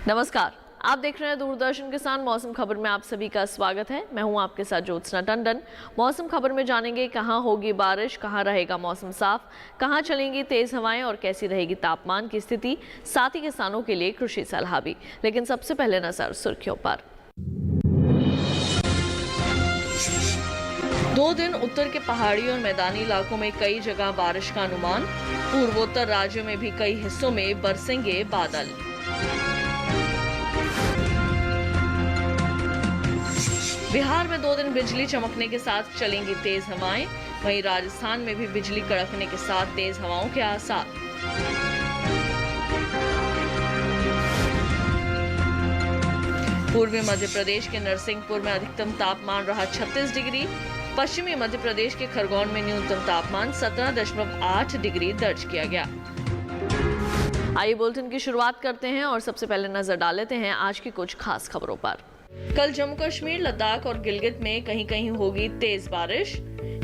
नमस्कार, आप देख रहे हैं दूरदर्शन किसान मौसम खबर में आप सभी का स्वागत है। मैं हूं आपके साथ ज्योत्सना टंडन। मौसम खबर में जानेंगे कहां होगी बारिश, कहां रहेगा मौसम साफ, कहां चलेंगी तेज हवाएं और कैसी रहेगी तापमान की स्थिति, साथ ही किसानों के लिए कृषि सलाह भी। लेकिन सबसे पहले नजर सुर्खियों पर। 2 दिन उत्तर के पहाड़ी और मैदानी इलाकों में कई जगह बारिश का अनुमान। पूर्वोत्तर राज्यों में भी कई हिस्सों में बरसेंगे बादल। बिहार में 2 दिन बिजली चमकने के साथ चलेंगी तेज हवाएं। वहीं राजस्थान में भी बिजली कड़कने के साथ तेज हवाओं के आसार। पूर्वी मध्य प्रदेश के नरसिंहपुर में अधिकतम तापमान रहा 36 डिग्री। पश्चिमी मध्य प्रदेश के खरगोन में न्यूनतम तापमान 17.8 डिग्री दर्ज किया गया। आइए बुलेटिन की शुरुआत करते हैं और सबसे पहले नजर डाल लेते हैं आज की कुछ खास खबरों पर। कल जम्मू कश्मीर, लद्दाख और गिलगित में कहीं कहीं होगी तेज बारिश।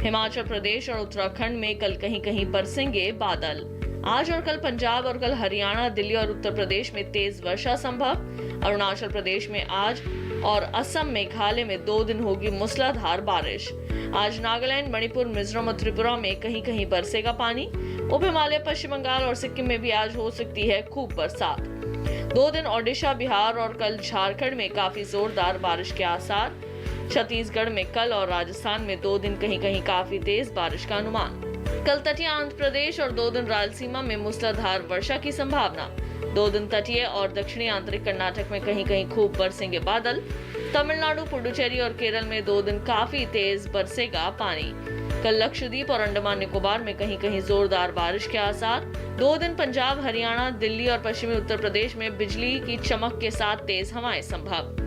हिमाचल प्रदेश और उत्तराखंड में कल कहीं कहीं बरसेंगे बादल। आज और कल पंजाब और कल हरियाणा, दिल्ली और उत्तर प्रदेश में तेज वर्षा संभव। अरुणाचल प्रदेश में आज और असम, मेघालय में 2 दिन होगी मूसलाधार बारिश। आज नागालैंड, मणिपुर, मिजोरम और त्रिपुरा में कहीं कहीं बरसेगा पानी। उप हिमालय, पश्चिम बंगाल और सिक्किम में भी आज हो सकती है खूब बरसात। 2 दिन ओडिशा, बिहार और कल झारखंड में काफी जोरदार बारिश के आसार। छत्तीसगढ़ में कल और राजस्थान में 2 दिन कहीं कहीं काफी तेज बारिश का अनुमान। कल तटीय आंध्र प्रदेश और 2 दिन रायलसीमा में मूसलाधार वर्षा की संभावना। 2 दिन तटीय और दक्षिणी आंतरिक कर्नाटक में कहीं कहीं खूब बरसेंगे बादल। तमिलनाडु, पुडुचेरी और केरल में 2 दिन काफी तेज बरसेगा पानी। कल लक्षद्वीप और अंडमान निकोबार में कहीं कहीं जोरदार बारिश के आसार। 2 दिन पंजाब, हरियाणा, दिल्ली और पश्चिमी उत्तर प्रदेश में बिजली की चमक के साथ तेज हवाएं संभव।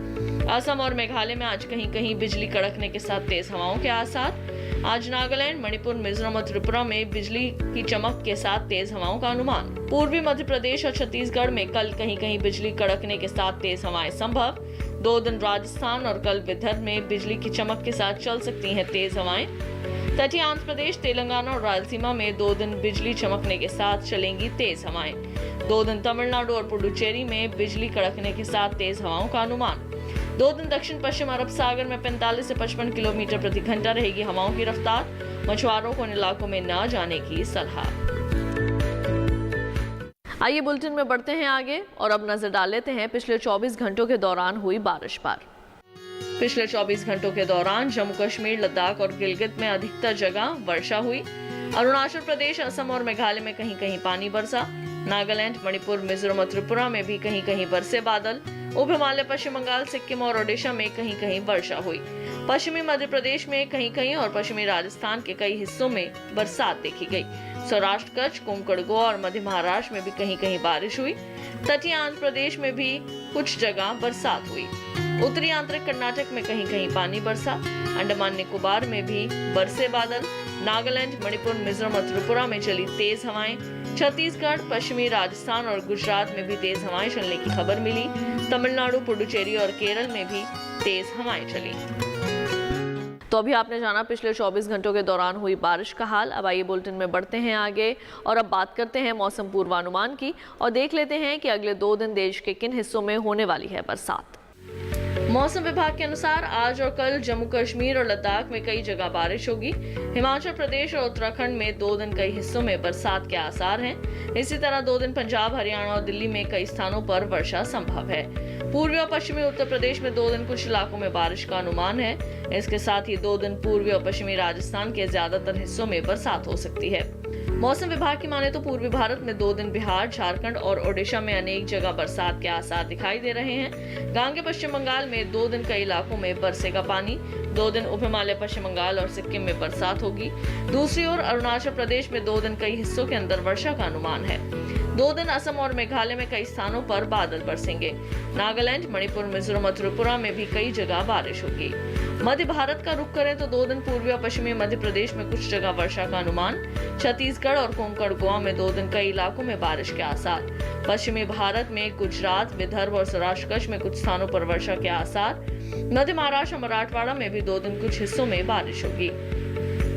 असम और मेघालय में आज कहीं कहीं बिजली कड़कने के साथ तेज हवाओं के आसार। आज नागालैंड, मणिपुर, मिजोरम और त्रिपुरा में बिजली की चमक के साथ तेज हवाओं का अनुमान। पूर्वी मध्य प्रदेश और छत्तीसगढ़ में कल कहीं कहीं बिजली कड़कने के साथ तेज हवाएं संभव। 2 दिन राजस्थान और कल विदर्भ में बिजली की चमक के साथ चल सकती हैं तेज हवाएं। तटीय आंध्र प्रदेश, तेलंगाना और रायलसीमा में 2 दिन बिजली चमकने के साथ चलेंगी तेज हवाएं। 2 दिन तमिलनाडु और पुडुचेरी में बिजली कड़कने के साथ तेज हवाओं का अनुमान। 2 दिन दक्षिण पश्चिम अरब सागर में 45 से 55 किलोमीटर प्रति घंटा रहेगी हवाओं की रफ्तार। मछुआरों को इन इलाकों में न जाने की सलाह। आइए बुलेटिन में बढ़ते हैं आगे और अब नजर डाल लेते हैं पिछले 24 घंटों के दौरान हुई बारिश पर। पिछले 24 घंटों के दौरान जम्मू कश्मीर, लद्दाख और गिलगित में अधिकतर जगह वर्षा हुई। अरुणाचल प्रदेश, असम और मेघालय में कहीं कहीं पानी बरसा। नागालैंड, मणिपुर, मिजोरम और त्रिपुरा में भी कहीं कहीं बरसे बादल। उप हिमालय, पश्चिम बंगाल, सिक्किम और ओडिशा में कहीं कहीं वर्षा हुई। पश्चिमी मध्य प्रदेश में कहीं कहीं और पश्चिमी राजस्थान के कई हिस्सों में बरसात देखी गई। सौराष्ट्र, कच्छ, कोंकण, गोवा और मध्य महाराष्ट्र में भी कहीं कहीं बारिश हुई। तटीय आंध्र प्रदेश में भी कुछ जगह बरसात हुई। उत्तरी आंतरिक कर्नाटक में कहीं कहीं पानी बरसा। अंडमान निकोबार में भी बरसे बादल। नागालैंड, मणिपुर, मिजोरम और त्रिपुरा में चली तेज हवाएं। छत्तीसगढ़, पश्चिमी राजस्थान और गुजरात में भी तेज हवाएं चलने की खबर मिली। तमिलनाडु, पुडुचेरी और केरल में भी तेज हवाएं चली। तो अभी आपने जाना पिछले 24 घंटों के दौरान हुई बारिश का हाल। अब आइए बुलेटिन में बढ़ते हैं आगे और अब बात करते हैं मौसम पूर्वानुमान की और देख लेते हैं कि अगले 2 दिन देश के किन हिस्सों में होने वाली है बरसात। मौसम विभाग के अनुसार आज और कल जम्मू कश्मीर और लद्दाख में कई जगह बारिश होगी। हिमाचल प्रदेश और उत्तराखंड में 2 दिन कई हिस्सों में बरसात के आसार हैं। इसी तरह 2 दिन पंजाब, हरियाणा और दिल्ली में कई स्थानों पर वर्षा संभव है। पूर्वी और पश्चिमी उत्तर प्रदेश में 2 दिन कुछ इलाकों में बारिश का अनुमान है। इसके साथ ही 2 दिन पूर्वी और पश्चिमी राजस्थान के ज्यादातर हिस्सों में बरसात हो सकती है। मौसम विभाग की माने तो पूर्वी भारत में 2 दिन बिहार, झारखंड और ओडिशा में अनेक जगह बरसात के आसार दिखाई दे रहे हैं। गांगे पश्चिम बंगाल में 2 दिन कई इलाकों में बरसेगा पानी। 2 दिन उप हिमालय, पश्चिम बंगाल और सिक्किम में बरसात होगी। दूसरी ओर अरुणाचल प्रदेश में 2 दिन कई हिस्सों के अंदर वर्षा का अनुमान है। 2 दिन असम और मेघालय में कई स्थानों पर बादल बरसेंगे। नागालैंड, मणिपुर, मिजोरम और त्रिपुरा में भी कई जगह बारिश होगी। मध्य भारत का रुख करें तो 2 दिन पूर्वी और पश्चिमी मध्य प्रदेश में कुछ जगह वर्षा का अनुमान। छत्तीसगढ़ और कोंकण, गोवा में 2 दिन कई इलाकों में बारिश के आसार। पश्चिमी भारत में गुजरात, विदर्भ और सौराष्ट्र, कच्छ में कुछ स्थानों पर वर्षा के आसार। मध्य महाराष्ट्र और मराठवाड़ा में भी 2 दिन कुछ हिस्सों में बारिश होगी।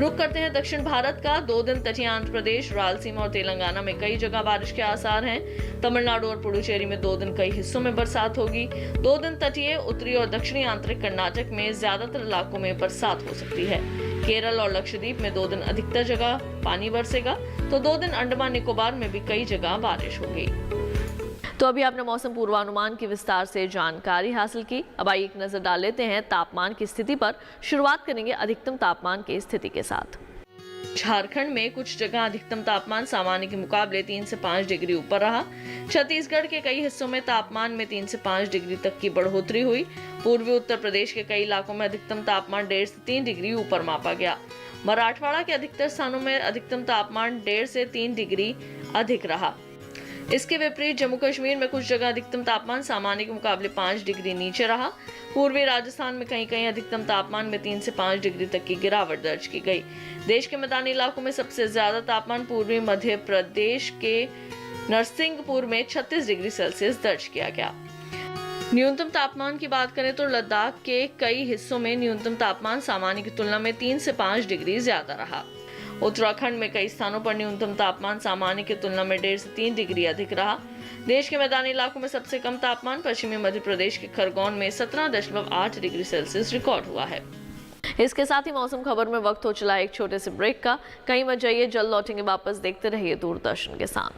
रुक करते हैं दक्षिण भारत का। 2 दिन तटीय आंध्र प्रदेश, रायलसीमा और तेलंगाना में कई जगह बारिश के आसार हैं। तमिलनाडु और पुडुचेरी में 2 दिन कई हिस्सों में बरसात होगी। 2 दिन तटीय, उत्तरी और दक्षिणी आंतरिक कर्नाटक में ज्यादातर इलाकों में बरसात हो सकती है। केरल और लक्षद्वीप में 2 दिन अधिकतर जगह पानी बरसेगा, तो 2 दिन अंडमान निकोबार में भी कई जगह बारिश होगी। तो अभी आपने मौसम पूर्वानुमान की विस्तार से जानकारी हासिल की। अब आइए एक नजर डाल लेते हैं तापमान की स्थिति पर। शुरुआत करेंगे अधिकतम तापमान की स्थिति के साथ। झारखंड में कुछ जगह अधिकतम तापमान सामान्य के मुकाबले 3 से 5 डिग्री ऊपर रहा। छत्तीसगढ़ के कई हिस्सों में तापमान में 3 से 5 डिग्री तक की बढ़ोतरी हुई। पूर्वी उत्तर प्रदेश के कई इलाकों में अधिकतम तापमान 1.5 से 3 डिग्री ऊपर मापा गया। मराठवाड़ा के अधिकतर स्थानों में अधिकतम तापमान 1.5 से 3 डिग्री अधिक रहा। इसके विपरीत जम्मू कश्मीर में कुछ जगह अधिकतम तापमान सामान्य के मुकाबले 5 डिग्री नीचे रहा। पूर्वी राजस्थान में कहीं कहीं अधिकतम तापमान में 3 से 5 डिग्री तक की गिरावट दर्ज की गई। देश के मैदानी इलाकों में सबसे ज्यादा तापमान पूर्वी मध्य प्रदेश के नरसिंहपुर में 36 डिग्री सेल्सियस दर्ज किया गया। न्यूनतम तापमान की बात करें तो लद्दाख के कई हिस्सों में न्यूनतम तापमान सामान्य की तुलना में 3 से 5 डिग्री ज्यादा रहा। उत्तराखंड में कई स्थानों पर न्यूनतम तापमान सामान्य की तुलना में 1.5 से 3 डिग्री अधिक रहा। देश के मैदानी इलाकों में सबसे कम तापमान पश्चिमी मध्य प्रदेश के खरगोन में 17.8 डिग्री सेल्सियस रिकॉर्ड हुआ है। इसके साथ ही मौसम खबर में वक्त हो चला एक छोटे से ब्रेक का। कहीं मत जाइए, जल्द लौटेंगे वापस। देखते रहिए दूरदर्शन के साथ।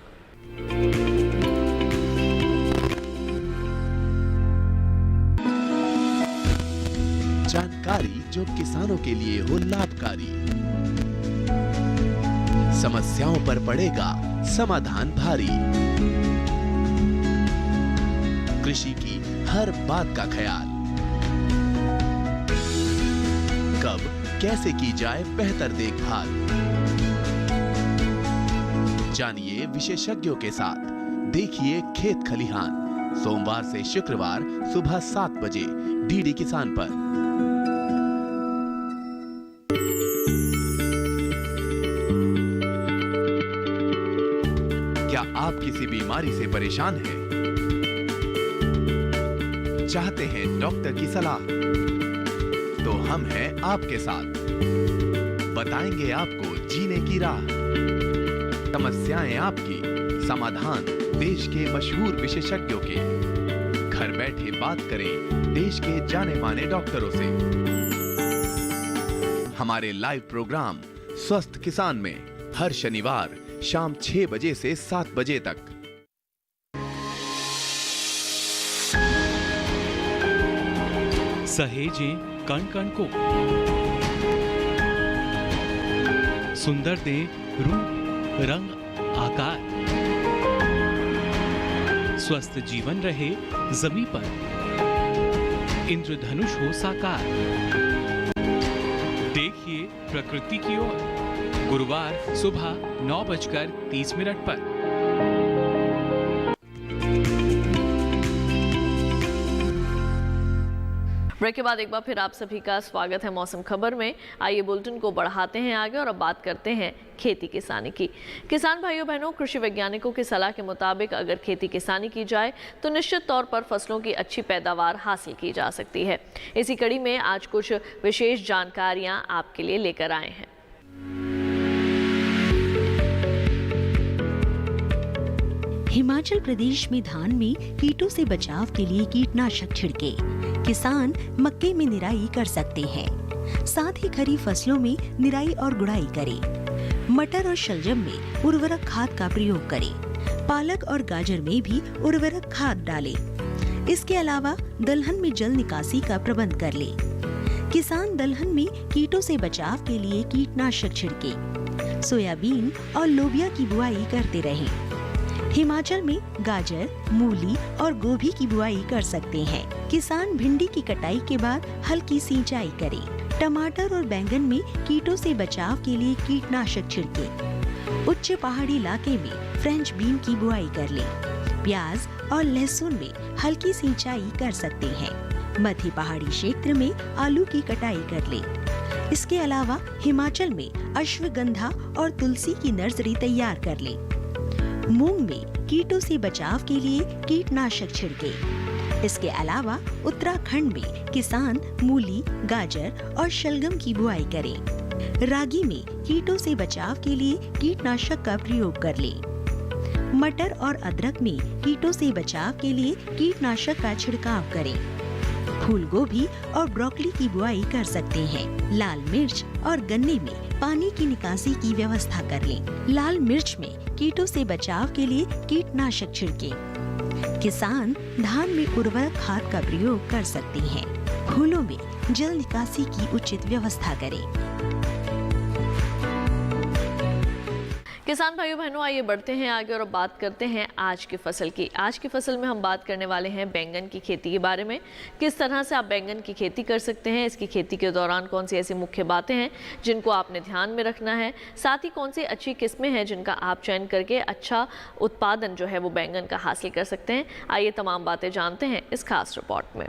जानकारी जो किसानों के लिए हो लाभकारी, समस्याओं पर पड़ेगा समाधान भारी। कृषि की हर बात का ख्याल, कब कैसे की जाए बेहतर देखभाल। जानिए विशेषज्ञों के साथ, देखिए खेत खलिहान, सोमवार से शुक्रवार सुबह 7 बजे डीडी किसान पर। क्या आप किसी बीमारी से परेशान हैं? चाहते हैं डॉक्टर की सलाह? तो हम हैं आपके साथ, बताएंगे आपको जीने की राह। समस्याएं आपकी, समाधान देश के मशहूर विशेषज्ञों के। घर बैठे बात करें देश के जाने माने डॉक्टरों से। हमारे लाइव प्रोग्राम स्वस्थ किसान में हर शनिवार शाम 6 बजे से 7 बजे तक। सहेजें कण कण को, सुंदर दे रूप रंग आकार, स्वस्थ जीवन रहे जमीन पर, इंद्रधनुष हो साकार। देखिए प्रकृति की ओर, गुरुवार सुबह 9:30 पर। ब्रेक के बाद एक बार फिर आप सभी का स्वागत है मौसम खबर में। आइए बुलेटिन को बढ़ाते हैं आगे और अब बात करते हैं खेती किसानी की। किसान भाइयों बहनों, कृषि वैज्ञानिकों की सलाह के मुताबिक अगर खेती किसानी की जाए तो निश्चित तौर पर फसलों की अच्छी पैदावार हासिल की जा सकती है। इसी कड़ी में आज कुछ विशेष जानकारियां आपके लिए लेकर आए हैं। हिमाचल प्रदेश में धान में कीटों से बचाव के लिए कीटनाशक छिड़के किसान मक्के में निराई कर सकते हैं। साथ ही खरीफ फसलों में निराई और गुड़ाई करें। मटर और शलजम में उर्वरक खाद का प्रयोग करें। पालक और गाजर में भी उर्वरक खाद डालें। इसके अलावा दलहन में जल निकासी का प्रबंध कर ले। किसान दलहन में कीटों से बचाव के लिए कीटनाशक छिड़के। सोयाबीन और लोबिया की बुआई करते रहें। हिमाचल में गाजर, मूली और गोभी की बुआई कर सकते हैं। किसान भिंडी की कटाई के बाद हल्की सिंचाई करें। टमाटर और बैंगन में कीटों से बचाव के लिए कीटनाशक छिड़के। उच्च पहाड़ी इलाके में फ्रेंच बीन की बुआई कर लें। प्याज और लहसुन में हल्की सिंचाई कर सकते हैं। मध्य पहाड़ी क्षेत्र में आलू की कटाई कर लें। इसके अलावा हिमाचल में अश्वगंधा और तुलसी की नर्सरी तैयार कर लें। मूंग में कीटों से बचाव के लिए कीटनाशक छिड़के। इसके अलावा उत्तराखंड में किसान मूली, गाजर और शलगम की बुआई करें। रागी में कीटों से बचाव के लिए कीटनाशक का प्रयोग कर लें। मटर और अदरक में कीटों से बचाव के लिए कीटनाशक का छिड़काव करें। फूल गोभी और ब्रोकली की बुआई कर सकते हैं। लाल मिर्च और गन्ने में पानी की निकासी की व्यवस्था कर लें। लाल मिर्च में कीटों से बचाव के लिए कीटनाशक छिड़कें। किसान धान में उर्वरक खाद का प्रयोग कर सकते हैं। फूलों में जल निकासी की उचित व्यवस्था करें। किसान भाइयों बहनों, आइए बढ़ते हैं आगे और अब बात करते हैं आज की फसल की। आज की फसल में हम बात करने वाले हैं बैंगन की खेती के बारे में। किस तरह से आप बैंगन की खेती कर सकते हैं, इसकी खेती के दौरान कौन सी ऐसी मुख्य बातें हैं जिनको आपने ध्यान में रखना है, साथ ही कौन सी अच्छी किस्में हैं जिनका आप चयन करके अच्छा उत्पादन जो है वो बैंगन का हासिल कर सकते हैं। आइए तमाम बातें जानते हैं इस खास रिपोर्ट में।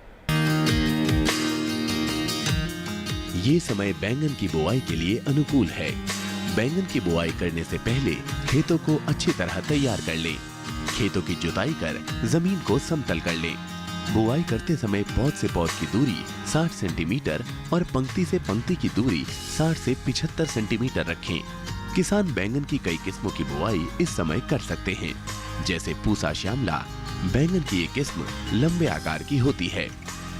ये समय बैंगन की बुआई के लिए अनुकूल है। बैंगन की बुआई करने से पहले खेतों को अच्छी तरह तैयार कर लें। खेतों की जुताई कर जमीन को समतल कर लें। बुआई करते समय पौध से पौध की दूरी 60 सेंटीमीटर और पंक्ति से पंक्ति की दूरी 60 से 75 सेंटीमीटर रखें। किसान बैंगन की कई किस्मों की बुआई इस समय कर सकते हैं, जैसे पूसा श्यामला। बैंगन की ये किस्म लंबे आकार की होती है।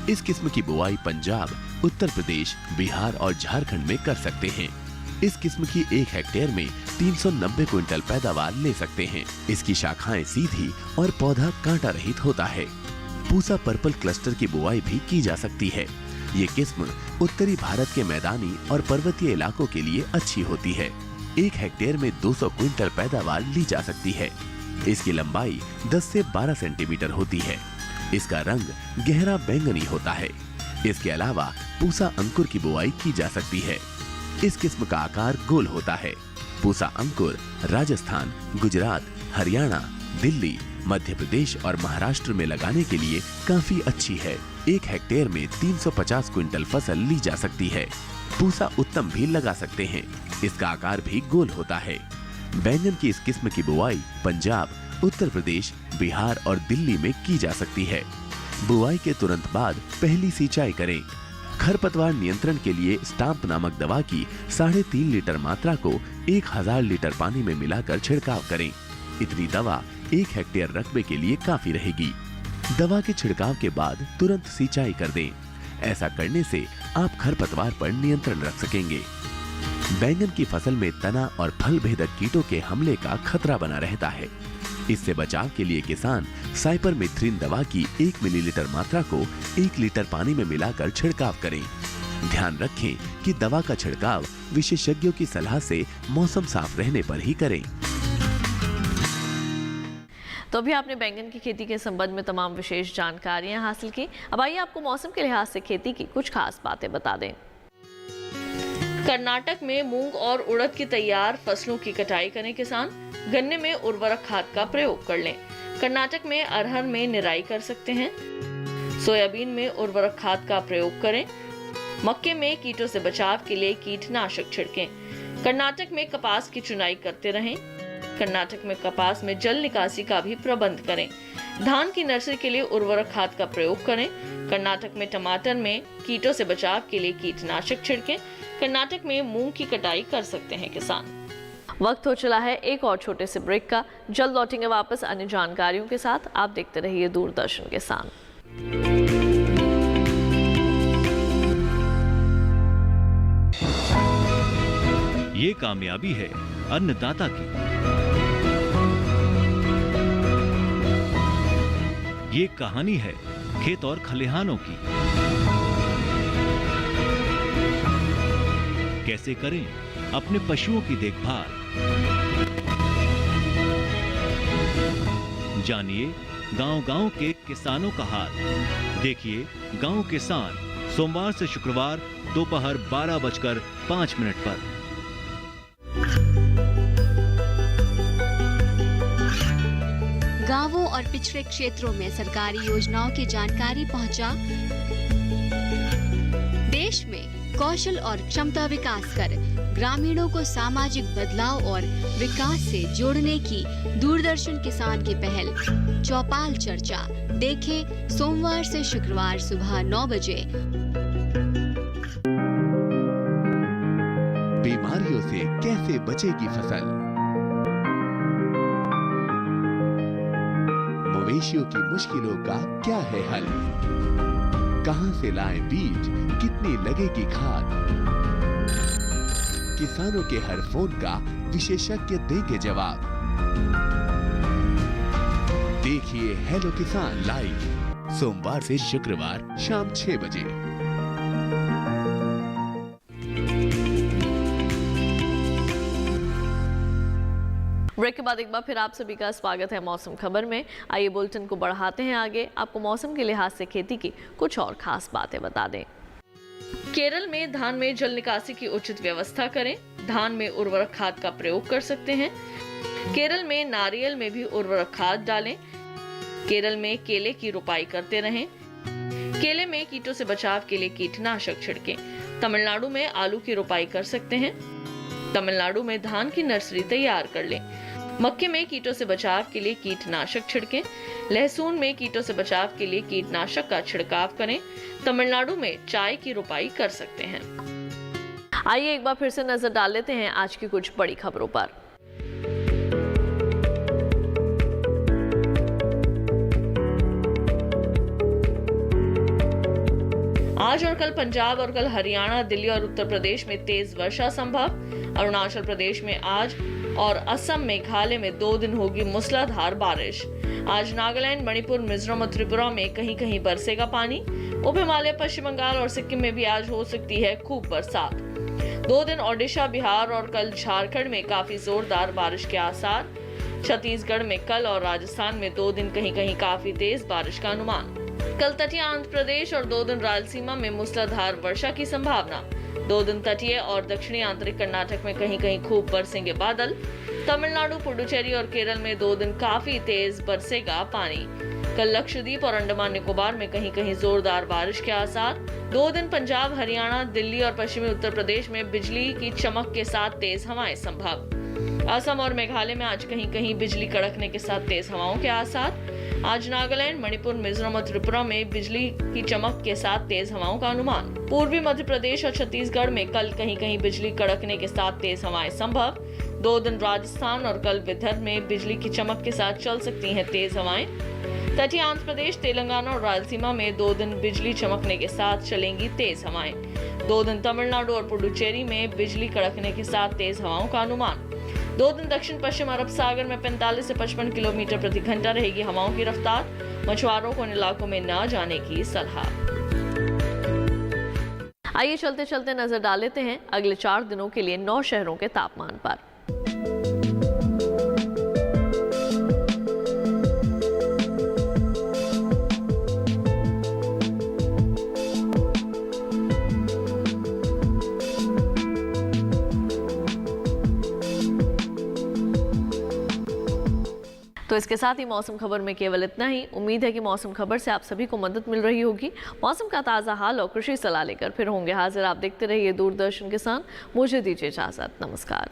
इस किस्म की बुआई पंजाब, उत्तर प्रदेश, बिहार और झारखंड में कर सकते हैं। इस किस्म की 1 हेक्टेयर में 390 क्विंटल पैदावार ले सकते हैं। इसकी शाखाएं सीधी और पौधा कांटा रहित होता है। पूसा पर्पल क्लस्टर की बुआई भी की जा सकती है। ये किस्म उत्तरी भारत के मैदानी और पर्वतीय इलाकों के लिए अच्छी होती है। 1 हेक्टेयर में 200 क्विंटल पैदावार ली जा सकती है। इसकी लंबाई 10 से 12 सेंटीमीटर होती है। इसका रंग गहरा बैंगनी होता है। इसके अलावा पूसा अंकुर की बुआई की जा सकती है। इस किस्म का आकार गोल होता है। पूसा अंकुर राजस्थान, गुजरात, हरियाणा, दिल्ली, मध्य प्रदेश और महाराष्ट्र में लगाने के लिए काफी अच्छी है। 1 हेक्टेयर में 350 क्विंटल फसल ली जा सकती है। पूसा उत्तम भी लगा सकते हैं। इसका आकार भी गोल होता है। बैंगन की इस किस्म की बुआई पंजाब, उत्तर प्रदेश, बिहार और दिल्ली में की जा सकती है। बुआई के तुरंत बाद पहली सिंचाई करें। खरपतवार नियंत्रण के लिए स्टाम्प नामक दवा की 3.5 लीटर मात्रा को 1000 लीटर पानी में मिलाकर छिड़काव करें। इतनी दवा 1 हेक्टेयर रकबे के लिए काफी रहेगी। दवा के छिड़काव के बाद तुरंत सिंचाई कर दें। ऐसा करने से आप खरपतवार पर नियंत्रण रख सकेंगे। बैंगन की फसल में तना और फल भेदक कीटों के हमले का खतरा बना रहता है। इससे बचाव के लिए किसान साइपरमेथ्रिन दवा की 1 मिलीलीटर मात्रा को 1 लीटर पानी में मिलाकर छिड़काव करें। ध्यान रखें कि दवा का छिड़काव विशेषज्ञों की सलाह से मौसम साफ रहने पर ही करें। तो अभी आपने बैंगन की खेती के संबंध में तमाम विशेष जानकारियां हासिल की। अब आइए आपको मौसम के लिहाज से खेती की कुछ खास बातें बता दें। कर्नाटक में मूंग और उड़द की तैयार फसलों की कटाई करें किसान। गन्ने में उर्वरक खाद का प्रयोग कर लें। कर्नाटक में अरहर में निराई कर सकते हैं। सोयाबीन में उर्वरक खाद का प्रयोग करें। मक्के में कीटों से बचाव के लिए कीटनाशक छिड़कें। कर्नाटक में कपास की चुनाई करते रहें। कर्नाटक में कपास में जल निकासी का भी प्रबंध करें। धान की नर्सरी के लिए उर्वरक खाद का प्रयोग करें। कर्नाटक में टमाटर में कीटों से बचाव के लिए कीटनाशक छिड़कें। कर्नाटक में मूंग की कटाई कर सकते हैं किसान। वक्त हो चला है एक और छोटे से ब्रेक का। जल्द लौटेंगे वापस अन्य जानकारियों के साथ। आप देखते रहिए दूरदर्शन किसान। ये कामयाबी है अन्नदाता की। ये कहानी है खेत और खलिहानों की। कैसे करें अपने पशुओं की देखभाल, जानिए गांव-गांव के किसानों का हाल। देखिए गांव किसान सोमवार से शुक्रवार दोपहर 12:05 पर। गांवों और पिछड़े क्षेत्रों में सरकारी योजनाओं की जानकारी पहुंचा। देश में कौशल और क्षमता विकास कर ग्रामीणों को सामाजिक बदलाव और विकास से जोड़ने की दूरदर्शन किसान की पहल चौपाल चर्चा देखें सोमवार से शुक्रवार सुबह 9 बजे। बीमारियों से कैसे बचेगी फसल, मवेशियों की मुश्किलों का क्या है हल, कहां से लाएं बीज, कितनी लगेगी खाद, किसानों के हर फोन का विशेषज्ञ देंगे जवाब। देखिए हेलो किसान लाइव सोमवार से शुक्रवार शाम 6 बजे। ब्रेक के बाद एक बार फिर आप सभी का स्वागत है मौसम खबर में। आइए बुलेटिन को बढ़ाते हैं आगे। आपको मौसम के लिहाज से खेती की कुछ और खास बातें बता दें। केरल में धान में जल निकासी की उचित व्यवस्था करें। धान में उर्वरक खाद का प्रयोग कर सकते हैं। केरल में नारियल में भी उर्वरक खाद डालें। केरल में केले की रोपाई करते रहें। केले में कीटों से बचाव के लिए कीटनाशक छिड़कें। तमिलनाडु में आलू की रोपाई कर सकते हैं। तमिलनाडु में धान की नर्सरी तैयार कर लें। मक्के में कीटों से बचाव के लिए कीटनाशक छिड़कें। लहसुन में कीटों से बचाव के लिए कीटनाशक का छिड़काव करें। तमिलनाडु में चाय की रोपाई कर सकते हैं। आइए एक बार फिर से नजर डाल लेते हैं आज की कुछ बड़ी खबरों पर। आज और कल पंजाब और कल हरियाणा, दिल्ली और उत्तर प्रदेश में तेज वर्षा संभव। अरुणाचल प्रदेश में आज और असम, मेघालय में 2 दिन होगी मूसलाधार बारिश। आज नागालैंड, मणिपुर, मिजोरम और त्रिपुरा में कहीं कहीं बरसेगा पानी। उप हिमालय, पश्चिम बंगाल और सिक्किम में भी आज हो सकती है खूब बरसात। 2 दिन ओडिशा, बिहार और कल झारखंड में काफी जोरदार बारिश के आसार। छत्तीसगढ़ में कल और राजस्थान में 2 दिन कहीं कहीं काफी तेज बारिश का अनुमान। कल तटीय आंध्र प्रदेश और 2 दिन रायलसीमा में मूसलाधार वर्षा की संभावना। 2 दिन तटीय और दक्षिणी आंतरिक कर्नाटक में कहीं कहीं खूब बरसेंगे बादल। तमिलनाडु, पुडुचेरी और केरल में 2 दिन काफी तेज बरसेगा पानी। कल लक्षद्वीप और अंडमान निकोबार में कहीं कहीं जोरदार बारिश के आसार। 2 दिन पंजाब, हरियाणा, दिल्ली और पश्चिमी उत्तर प्रदेश में बिजली की चमक के साथ तेज हवाएं संभव। असम और मेघालय में आज कहीं कहीं बिजली कड़कने के साथ तेज हवाओं के आसार। आज नागालैंड, मणिपुर, मिजोरम और त्रिपुरा में बिजली की चमक के साथ तेज हवाओं का अनुमान। पूर्वी मध्य प्रदेश और छत्तीसगढ़ में कल कहीं कहीं बिजली कड़कने के साथ तेज हवाएं संभव। 2 दिन राजस्थान और कल विदर्भ में बिजली की चमक के साथ चल सकती हैं तेज हवाएं। तटीय आंध्र प्रदेश, तेलंगाना और रायलसीमा में 2 दिन बिजली चमकने के साथ चलेंगी तेज हवाएं। 2 दिन तमिलनाडु और पुडुचेरी में बिजली कड़कने के साथ तेज हवाओं का अनुमान। 2 दिन दक्षिण पश्चिम अरब सागर में 45 से 55 किलोमीटर प्रति घंटा रहेगी हवाओं की रफ्तार। मछुआरों को इन इलाकों में न जाने की सलाह। आइए चलते चलते नजर डाल लेते हैं अगले 4 दिनों के लिए 9 शहरों के तापमान पर। तो इसके साथ ही मौसम खबर में केवल इतना ही। उम्मीद है कि मौसम खबर से आप सभी को मदद मिल रही होगी। मौसम का ताज़ा हाल और कृषि सलाह लेकर फिर होंगे हाजिर। आप देखते रहिए दूरदर्शन किसान। मुझे दीजिए इजाज़त। नमस्कार।